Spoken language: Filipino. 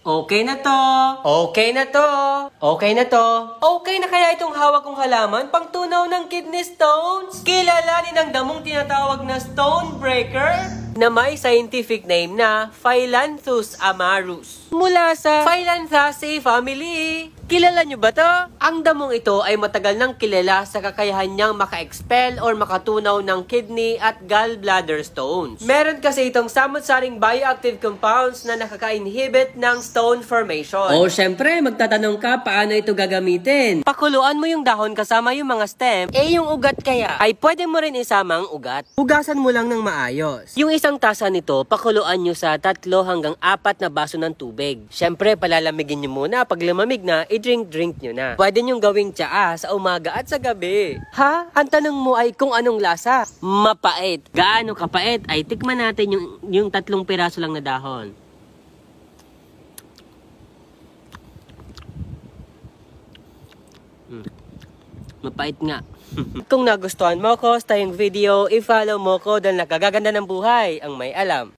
Okay na to. Okay na to. Okay na to. Okay na kaya itong hawak kong halaman pang tunaw ng kidney stones? Kilalanin ang damong tinatawag na stone breaker na may scientific name na Phyllanthus amarus. Mula sa Phylanthaceae family. Kilala nyo ba to? Ang damong ito ay matagal nang kilala sa kakayahan niyang maka-expel or makatunaw ng kidney at gallbladder stones. Meron kasi itong samot-saring bioactive compounds na nakaka-inhibit ng stone formation. O syempre, magtatanong ka paano ito gagamitin. Pakuluan mo yung dahon kasama yung mga stem, yung ugat kaya ay pwede mo rin isamang ugat. Hugasan mo lang ng maayos. Yung isang tasa nito, pakuluan nyo sa 3 hanggang 4 na baso ng tubig. Syempre, palalamigin nyo muna. Pag lumamig na, i-drink nyo na. Pwede nyong gawing tsaa sa umaga at sa gabi. Ha? Ang tanong mo ay kung anong lasa? Mapait. Gaano kapait? Ay tikman natin yung 3 piraso lang na dahon. Mapait nga. Kung nagustuhan mo ko sa tayong video, i-follow mo ko dahil nakagaganda ng buhay ang may alam.